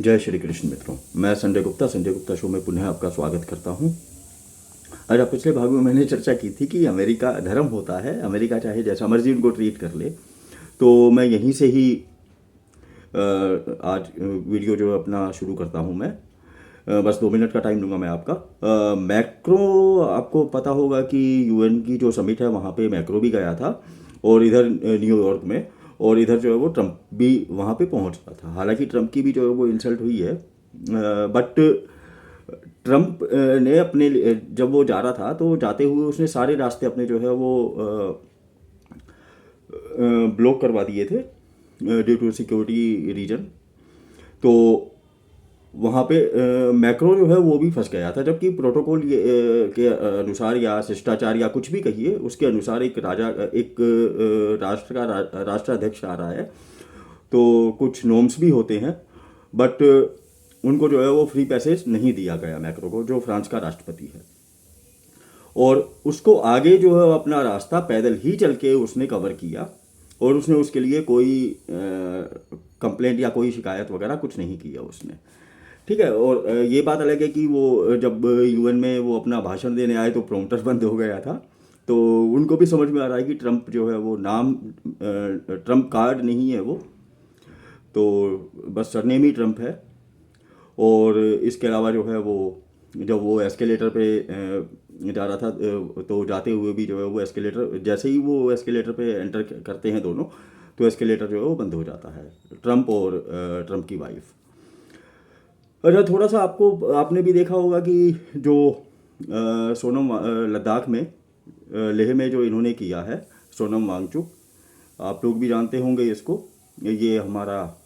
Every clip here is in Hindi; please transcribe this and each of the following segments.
जय श्री कृष्ण मित्रों। मैं संजय गुप्ता शो में पुनः आपका स्वागत करता हूं। आज आप पिछले भाग में मैंने चर्चा की थी कि अमेरिका धर्म होता है, अमेरिका चाहे जैसा मर्जी उनको ट्रीट कर ले। तो मैं यहीं से ही आज वीडियो जो अपना शुरू करता हूं मैं। बस 2 मिनट का टाइम लूँगा मैं आपका। मैक्रो, आपको पता होगा कि यूएन की जो समिट है वहाँ पे मैक्रो भी गया था, और इधर न्यूयॉर्क में, और इधर जो है वो ट्रंप भी वहाँ पे पहुँच रहा था। हालांकि ट्रंप की भी जो है वो इंसल्ट हुई है, बट ट्रंप ने जब वो जा रहा था तो जाते हुए उसने सारे रास्ते अपने जो है वो ब्लॉक करवा दिए थे ड्यू टू सिक्योरिटी रीजन। तो वहाँ पे मैक्रो जो है वो भी फंस गया था, जबकि प्रोटोकॉल के अनुसार या शिष्टाचार या कुछ भी कहिए उसके अनुसार एक राष्ट्र का राष्ट्राध्यक्ष आ रहा है तो कुछ नॉर्म्स भी होते हैं, बट उनको जो है वो फ्री पैसेज नहीं दिया गया मैक्रो को, जो फ्रांस का राष्ट्रपति है। और उसको आगे जो है अपना रास्ता पैदल ही चल के उसने कवर किया, और उसने उसके लिए कोई कंप्लेंट या कोई शिकायत वगैरह कुछ नहीं किया उसने। ठीक है। और ये बात अलग है कि वो जब यूएन में वो अपना भाषण देने आए तो प्रॉम्प्टर बंद हो गया था। तो उनको भी समझ में आ रहा है कि ट्रंप जो है वो नाम ट्रंप कार्ड नहीं है वो, तो बस सरनेम ही ट्रंप है। और इसके अलावा जो है वो जब वो एस्केलेटर पे जा रहा था, तो जाते हुए भी जो है वो एस्केलेटर, जैसे ही वो एस्केलेटर पे एंटर करते हैं दोनों, तो एस्केलेटर जो है वो बंद हो जाता है, ट्रंप और ट्रंप की वाइफ। अच्छा, थोड़ा सा आपने भी देखा होगा कि जो सोनम लद्दाख में लेह में जो इन्होंने किया है, सोनम वांगचुक, आप लोग भी जानते होंगे इसको। ये हमारा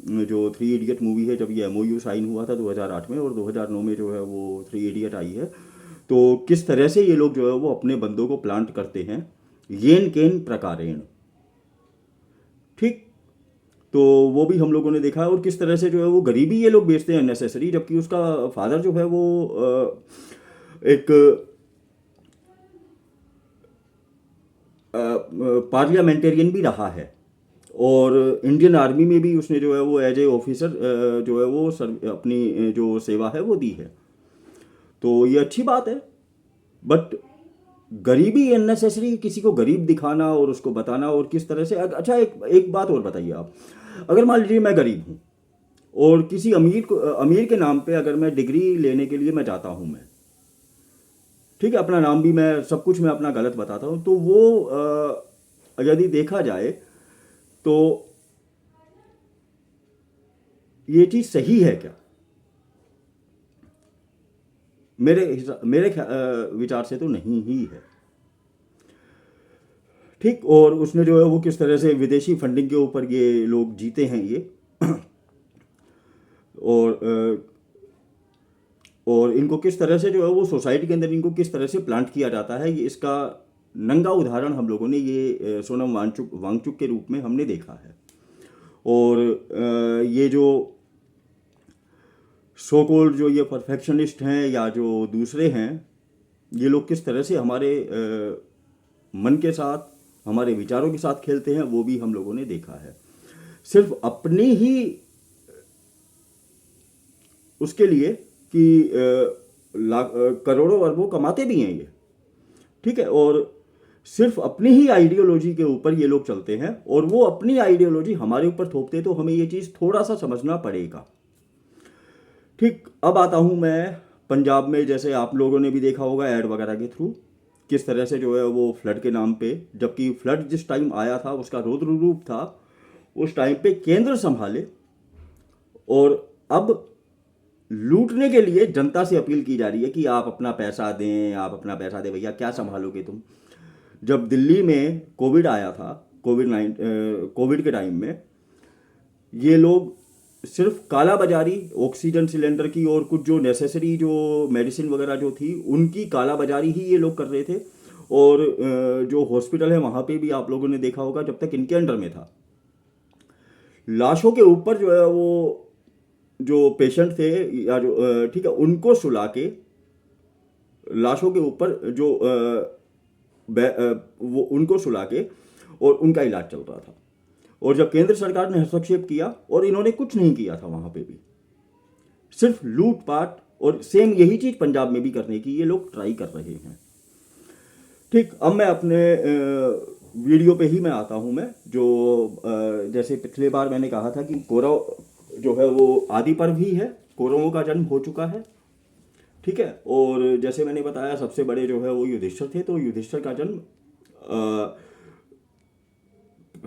जो थ्री इडियट मूवी है, जब ये एमओयू साइन हुआ था 2008 में, और 2009 में जो है वो थ्री इडियट आई है, तो किस तरह से ये लोग जो है वो अपने बंदों को प्लांट करते हैं, येन केन प्रकारेण। ठीक। तो वो भी हम लोगों ने देखा है, और किस तरह से जो है वो गरीबी ये लोग बेचते हैं नेसेसरी, जबकि उसका फादर जो है वो एक पार्लियामेंटेरियन भी रहा है, और इंडियन आर्मी में भी उसने जो है वो एज ए ऑफिसर जो है वो अपनी जो सेवा है वो दी है। तो ये अच्छी बात है, बट गरीबी अननेसेसरी किसी को गरीब दिखाना और उसको बताना, और किस तरह से अच्छा, एक बात और बताइए आप। अगर मान लीजिए मैं गरीब हूँ और किसी अमीर के नाम पे अगर मैं डिग्री लेने के लिए मैं जाता हूँ, मैं ठीक है, अपना नाम भी मैं सब कुछ मैं अपना गलत बताता हूँ, तो वो यदि देखा जाए तो ये चीज़ सही है क्या? मेरे विचार से तो नहीं ही है। ठीक। और उसने जो है वो किस तरह से विदेशी फंडिंग के ऊपर ये लोग जीते हैं ये और और इनको किस तरह से जो है वो सोसाइटी के अंदर इनको किस तरह से प्लांट किया जाता है, ये इसका नंगा उदाहरण हम लोगों ने ये सोनम वांगचुक के रूप में हमने देखा है। और ये जो सो कॉल्ड जो ये परफेक्शनिस्ट हैं या जो दूसरे हैं, ये लोग किस तरह से हमारे मन के साथ, हमारे विचारों के साथ खेलते हैं, वो भी हम लोगों ने देखा है। सिर्फ अपनी ही उसके लिए कि करोड़ों अरबों कमाते भी हैं ये, ठीक है, और सिर्फ अपनी ही आइडियोलॉजी के ऊपर ये लोग चलते हैं, और वो अपनी आइडियोलॉजी हमारे ऊपर थोपते, तो हमें ये चीज़ थोड़ा सा समझना पड़ेगा। ठीक। अब आता हूँ मैं पंजाब में, जैसे आप लोगों ने भी देखा होगा ऐड वगैरह के थ्रू, किस तरह से जो है वो फ्लड के नाम पे, जबकि फ्लड जिस टाइम आया था उसका रौद्र रूप था, उस टाइम पे केंद्र संभाले, और अब लूटने के लिए जनता से अपील की जा रही है कि आप अपना पैसा दें, आप अपना पैसा दें, भैया क्या संभालोगे तुम। जब दिल्ली में कोविड आया था, कोविड के टाइम में ये लोग सिर्फ काला बाजारी, ऑक्सीजन सिलेंडर की और कुछ जो नेसेसरी जो मेडिसिन वगैरह जो थी उनकी काला बाजारी ही ये लोग कर रहे थे। और जो हॉस्पिटल है वहाँ पे भी आप लोगों ने देखा होगा, जब तक इनके अंडर में था, लाशों के ऊपर जो है वो जो पेशेंट थे या जो ठीक है, उनको सुला के लाशों के ऊपर जो वो उनको सुला के और उनका इलाज चल रहा था। और जब केंद्र सरकार ने हस्तक्षेप किया, और इन्होंने कुछ नहीं किया था वहाँ पे भी, सिर्फ लूटपाट, और सेम यही चीज़ पंजाब में भी करने की ये लोग ट्राई कर रहे हैं। ठीक, अब मैं अपने वीडियो पे ही मैं आता हूँ। मैं जो जैसे पिछले बार मैंने कहा था कि कौरव जो है वो आदि पर्व ही है, कौरवों का जन्म हो चुका है। ठीक है, और जैसे मैंने बताया सबसे बड़े जो है वो युधिष्ठिर थे, तो युधिष्ठिर का जन्म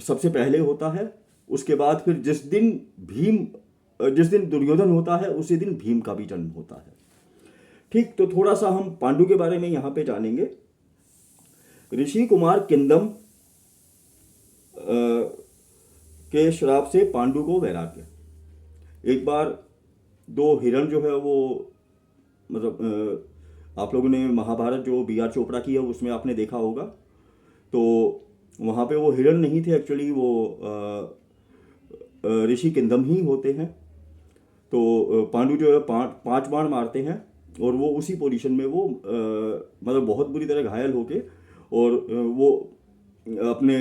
सबसे पहले होता है। उसके बाद फिर जिस दिन दुर्योधन होता है उसी दिन भीम का भी जन्म होता है। ठीक, तो थोड़ा सा हम पांडु के बारे में यहाँ पे जानेंगे। ऋषि कुमार किंदम के श्राप से पांडु को वैराग्य। एक बार दो हिरण जो है वो, मतलब आप लोगों ने महाभारत जो B.R. चोपड़ा की है उसमें आपने देखा होगा, तो वहाँ पे वो हिरण नहीं थे, एक्चुअली वो ऋषि किंदम ही होते हैं। तो पांडु जो है पांच बाण मारते हैं, और वो उसी पोजीशन में वो मतलब बहुत बुरी तरह घायल होके, और वो अपने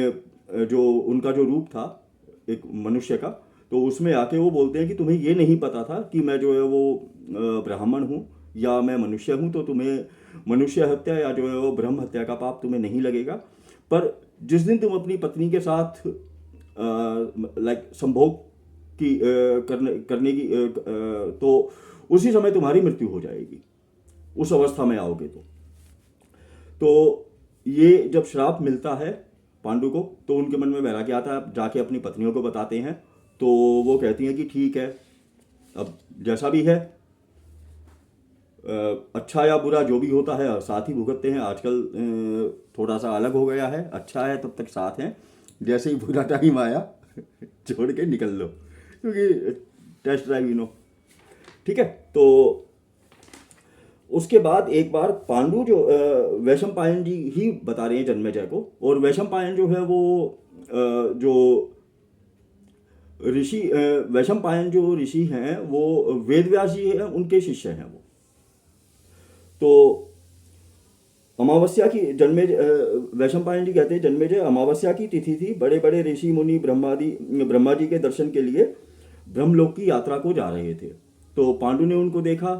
जो उनका जो रूप था एक मनुष्य का, तो उसमें आके वो बोलते हैं कि तुम्हें ये नहीं पता था कि मैं जो है वो ब्राह्मण हूँ या मैं मनुष्य हूँ, तो तुम्हें मनुष्य हत्या या जो है वो ब्रह्म हत्या का पाप तुम्हें नहीं लगेगा। पर जिस दिन तुम अपनी पत्नी के साथ लाइक संभोग की करने की तो उसी समय तुम्हारी मृत्यु हो जाएगी, उस अवस्था में आओगे तो ये जब श्राप मिलता है पांडु को, तो उनके मन में वैराग्य आता है। जाके अपनी पत्नियों को बताते हैं, तो वो कहती हैं कि ठीक है, अब जैसा भी है, अच्छा या बुरा जो भी होता है साथ ही भुगतते हैं। आजकल थोड़ा सा अलग हो गया है, अच्छा है तब तक साथ हैं, जैसे ही बुरा टाइम आया छोड़ के निकल लो, क्योंकि टेस्ट ड्राइव ठीक है। तो उसके बाद एक बार पांडु जो वैशंपायन जी ही बता रहे हैं जन्मेजय को, और वैशंपायन जो है वो जो ऋषि वैशंपायन जो ऋषि हैं वो वेदव्यास जी हैं, उनके शिष्य हैं वो। तो अमावस्या की वैशंपायन जी कहते हैं जन्मेजय अमावस्या की तिथि थी, बड़े बड़े ऋषि मुनि ब्रह्मा जी के दर्शन के लिए ब्रह्मलोक की यात्रा को जा रहे थे। तो पांडु ने उनको देखा,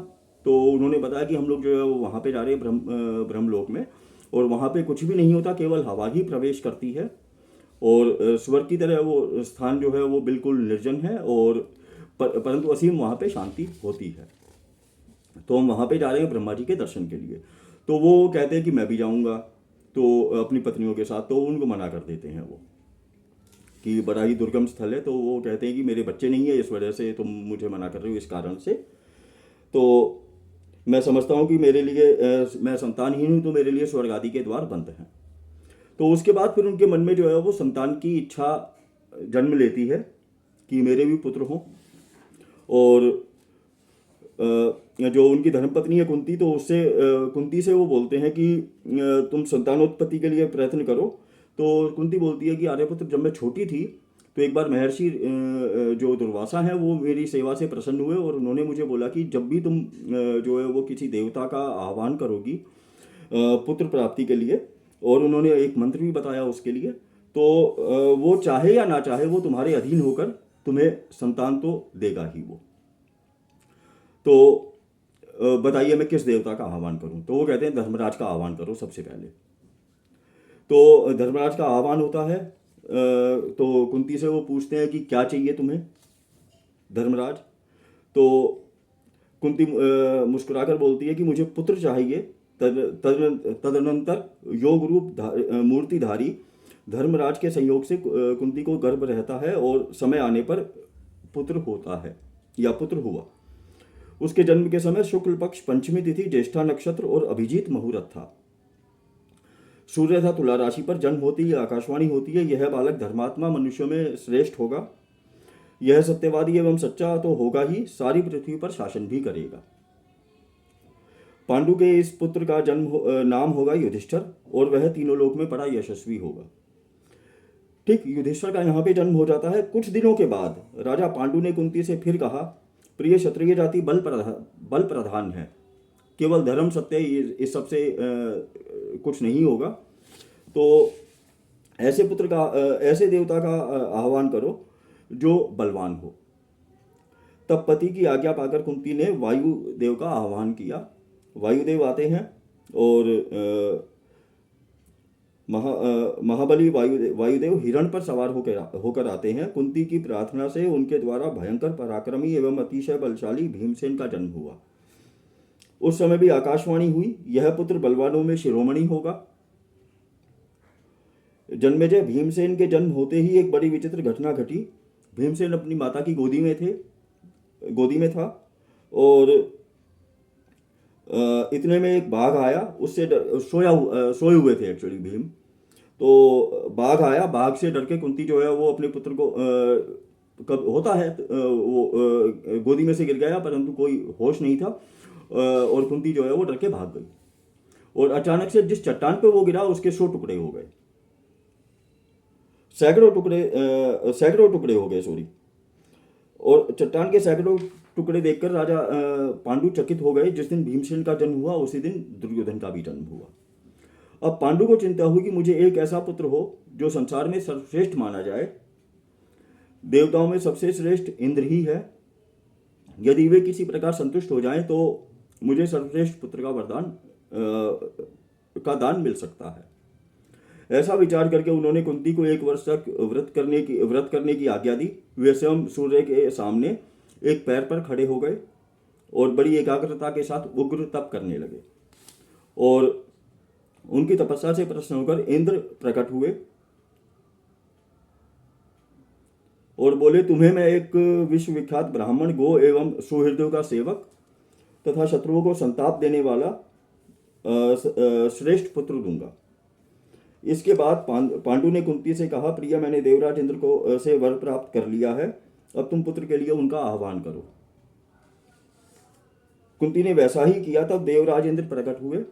तो उन्होंने बताया कि हम लोग जो है वो वहाँ पे जा रहे हैं ब्रह्मलोक में, और वहाँ पे कुछ भी नहीं होता, केवल हवा ही प्रवेश करती है, और स्वर्ग की तरह वो स्थान जो है वो बिल्कुल निर्जन है, और परंतु असीम वहाँ पे शांति होती है। तो हम वहाँ पे जा रहे हैं ब्रह्मा जी के दर्शन के लिए। तो वो कहते हैं कि मैं भी जाऊँगा, तो अपनी पत्नियों के साथ, तो उनको मना कर देते हैं वो कि बड़ा ही दुर्गम स्थल है। तो वो कहते हैं कि मेरे बच्चे नहीं है, इस वजह से तुम मुझे मना कर रहे हो, इस कारण से तो मैं समझता हूँ कि मेरे लिए मैं संतानहीन हूँ, तो मेरे लिए स्वर्ग आदि के द्वार बंद हैं। तो उसके बाद फिर उनके मन में जो है वो संतान की इच्छा जन्म लेती है कि मेरे भी पुत्र हों, और जो उनकी धर्मपत्नी है कुंती, तो उससे कुंती से वो बोलते हैं कि तुम संतानोत्पत्ति के लिए प्रयत्न करो। तो कुंती बोलती है कि आर्यपुत्र, जब मैं छोटी थी तो एक बार महर्षि जो दुर्वासा हैं वो मेरी सेवा से प्रसन्न हुए, और उन्होंने मुझे बोला कि जब भी तुम जो है वो किसी देवता का आह्वान करोगी पुत्र प्राप्ति के लिए, और उन्होंने एक मंत्र भी बताया उसके लिए, तो वो चाहे या ना चाहे वो तुम्हारे अधीन होकर तुम्हें संतान तो देगा ही वो। तो बताइए मैं किस देवता का आह्वान करूं? तो वो कहते हैं धर्मराज का आह्वान करो सबसे पहले। तो धर्मराज का आह्वान होता है। तो कुंती से वो पूछते हैं कि क्या चाहिए तुम्हें धर्मराज? तो कुंती मुस्कुराकर बोलती है कि मुझे पुत्र चाहिए। तदनंतर योग रूप मूर्तिधारी धर्मराज के संयोग से कुंती को गर्भ रहता है, और समय आने पर पुत्र होता है या पुत्र हुआ। उसके जन्म के समय शुक्ल पक्ष पंचमी तिथि, ज्येष्ठा नक्षत्र और अभिजीत मुहूर्त था। सूर्य था तुला राशि पर, जन्म होती है आकाशवाणी होती है, यह बालक धर्मात्मा मनुष्यों में श्रेष्ठ होगा, यह सत्यवादी एवं सच्चा तो होगा ही, सारी पृथ्वी पर शासन भी करेगा। पांडु के इस पुत्र का नाम होगा युधिष्ठिर, और वह तीनों लोक में बड़ा यशस्वी होगा। ठीक, युधिष्ठिर का यहाँ पे जन्म हो जाता है। कुछ दिनों के बाद राजा पांडु ने कुंती से फिर कहा, प्रिय क्षत्रिय जाति बल प्रधान है, केवल धर्म सत्य इस सबसे कुछ नहीं होगा। तो ऐसे देवता का आह्वान करो जो बलवान हो। तब पति की आज्ञा पाकर कुंती ने वायुदेव का आह्वान किया। वायुदेव आते हैं और महाबली वायुदेव हिरण पर सवार होकर आते हैं। कुंती की प्रार्थना से उनके द्वारा भयंकर पराक्रमी एवं अतिशय बलशाली भीमसेन का जन्म हुआ। उस समय भी आकाशवाणी हुई, यह पुत्र बलवानों में शिरोमणि होगा। जन्मेजय भीमसेन के जन्म होते ही एक बड़ी विचित्र घटना घटी। भीमसेन अपनी माता की गोदी में था और इतने में एक बाघ आया। उससे सोए हुए थे एक्चुअली भीम। तो बाघ आया, बाघ से डर के कुंती जो है वो अपने पुत्र को कब होता है वो गोदी में से गिर गया, परंतु कोई होश नहीं था और कुंती जो है वो डर के भाग गई। और अचानक से जिस चट्टान पे वो गिरा उसके 100 टुकड़े हो गए, सैकड़ों टुकड़े हो गए सॉरी। और चट्टान के सैकड़ों टुकड़े देखकर राजा पांडु चकित हो गए। जिस दिन भीमसेन का जन्म हुआ उसी दिन दुर्योधन का भी जन्म हुआ। अब पांडु को चिंता हुई कि मुझे एक ऐसा पुत्र हो जो संसार में सर्वश्रेष्ठ माना जाए। देवताओं में सबसे श्रेष्ठ इंद्र ही है। यदि वे किसी प्रकार संतुष्ट हो जाएं तो मुझे सर्वश्रेष्ठ पुत्र का वरदान का दान मिल सकता है। ऐसा विचार करके उन्होंने कुंती को 1 वर्ष तक व्रत करने की आज्ञा दी। वे स्वयं सूर्य के सामने एक पैर पर खड़े हो गए और बड़ी एकाग्रता के साथ उग्र तप करने लगे। और उनकी तपस्या से प्रसन्न होकर इंद्र प्रकट हुए और बोले, तुम्हें मैं एक विश्वविख्यात ब्राह्मण, गो एवं सुहृदयों का सेवक तथा शत्रुओं को संताप देने वाला श्रेष्ठ पुत्र दूंगा। इसके बाद पांडु ने कुंती से कहा, प्रिया, मैंने देवराज इंद्र को से वर प्राप्त कर लिया है। अब तुम पुत्र के लिए उनका आह्वान करो। कुंती ने वैसा ही किया। तब देवराज इंद्र प्रकट हुए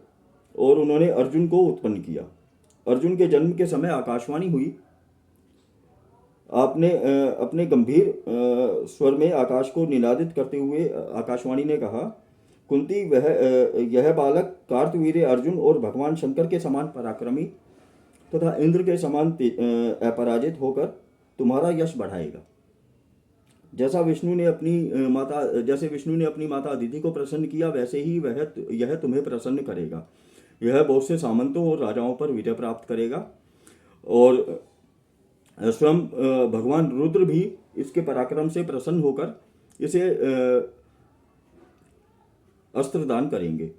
और उन्होंने अर्जुन को उत्पन्न किया। अर्जुन के जन्म के समय आकाशवाणी हुई। आपने अपने गंभीर स्वर में आकाश को निनादित करते हुए आकाशवाणी ने कहा, कुंती, यह बालक कार्तवीर्य अर्जुन और भगवान शंकर के समान पराक्रमी तथा इंद्र के समान अपराजित होकर तुम्हारा यश बढ़ाएगा। जैसे विष्णु ने अपनी माता अदिति को प्रसन्न किया, वैसे ही यह तुम्हें प्रसन्न करेगा। यह बहुत से सामंतों और राजाओं पर विजय प्राप्त करेगा और स्वयं भगवान रुद्र भी इसके पराक्रम से प्रसन्न होकर इसे अस्त्र दान करेंगे।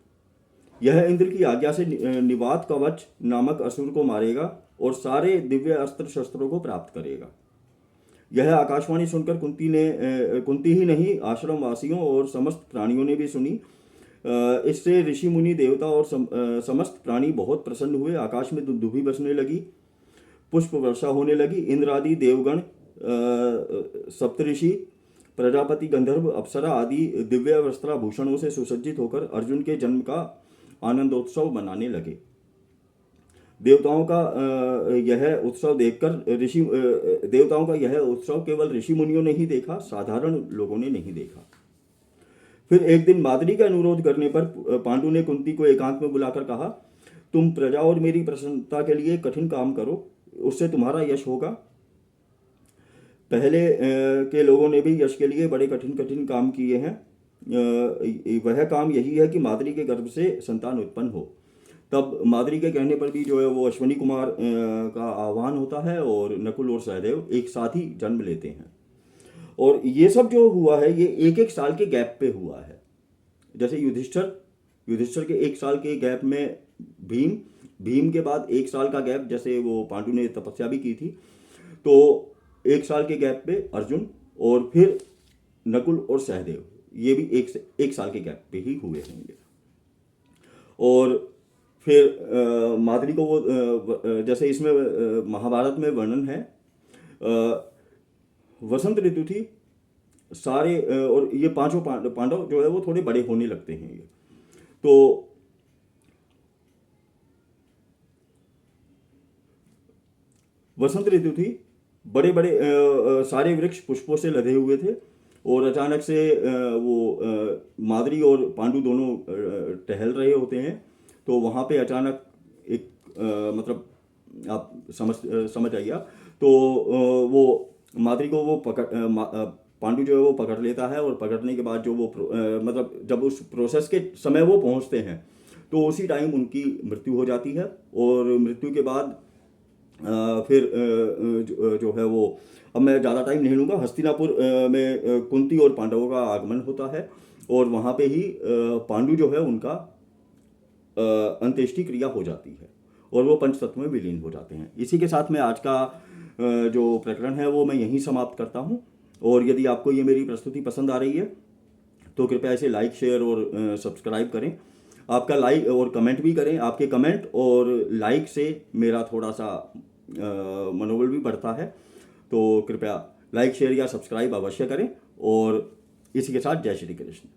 यह इंद्र की आज्ञा से निवात कवच नामक असुर को मारेगा और सारे दिव्य अस्त्र शस्त्रों को प्राप्त करेगा। यह आकाशवाणी सुनकर कुंती ही नहीं, आश्रम वासियों और समस्त प्राणियों ने भी सुनी। इससे ऋषि मुनि देवता और समस्त प्राणी बहुत प्रसन्न हुए। आकाश में दुंदुभी बजने लगी, पुष्प वर्षा होने लगी। इंद्र आदि देवगण, सप्तऋषि, प्रजापति, गंधर्व, अप्सरा आदि दिव्य वस्त्राभूषणों से सुसज्जित होकर अर्जुन के जन्म का आनंदोत्सव मनाने लगे। देवताओं का यह उत्सव केवल ऋषि मुनियों ने ही देखा, साधारण लोगों ने नहीं देखा। फिर एक दिन माद्री का अनुरोध करने पर पांडु ने कुंती को एकांत में बुलाकर कहा, तुम प्रजा और मेरी प्रसन्नता के लिए कठिन काम करो, उससे तुम्हारा यश होगा। पहले के लोगों ने भी यश के लिए बड़े कठिन काम किए हैं। वह काम यही है कि माद्री के गर्भ से संतान उत्पन्न हो। तब माद्री के कहने पर भी जो है वो अश्विनी कुमार का आह्वान होता है और नकुल और सहदेव एक साथ ही जन्म लेते हैं। और ये सब जो हुआ है ये 1-1 साल के गैप पे हुआ है। जैसे युधिष्ठिर के 1 साल के गैप में भीम के बाद 1 साल का गैप, जैसे वो पांडु ने तपस्या भी की थी, तो 1 साल के गैप पे अर्जुन और फिर नकुल और सहदेव, ये भी 1 साल के गैप पे ही हुए होंगे। और फिर माद्री को वो जैसे इसमें महाभारत में वर्णन है, वसंत ऋतु थी, सारे और ये 5 पांडव जो है वो थोड़े बड़े होने लगते हैं। ये तो वसंत ऋतु थी, बड़े सारे वृक्ष पुष्पों से लदे हुए थे और अचानक से वो माद्री और पांडु दोनों टहल रहे होते हैं। तो वहाँ पे अचानक एक मतलब आप समझ आइए। तो वो माद्री को वो पांडु जो है वो पकड़ लेता है, और पकड़ने के बाद जो वो मतलब जब उस प्रोसेस के समय वो पहुंचते हैं तो उसी टाइम उनकी मृत्यु हो जाती है। और मृत्यु के बाद फिर जो है वो, अब मैं ज़्यादा टाइम नहीं लूँगा, हस्तिनापुर में कुंती और पांडवों का आगमन होता है, और वहाँ पे ही पांडु जो है उनका अंत्येष्टि क्रिया हो जाती है, और वो पंचतत्व में विलीन हो जाते हैं। इसी के साथ में आज का जो प्रकरण है वो मैं यहीं समाप्त करता हूँ। और यदि आपको ये मेरी प्रस्तुति पसंद आ रही है तो कृपया इसे लाइक, शेयर और सब्सक्राइब करें। आपका लाइक और कमेंट भी करें। आपके कमेंट और लाइक से मेरा थोड़ा सा मनोबल भी बढ़ता है, तो कृपया लाइक, शेयर या सब्सक्राइब अवश्य करें। और इसी के साथ जय श्री कृष्ण।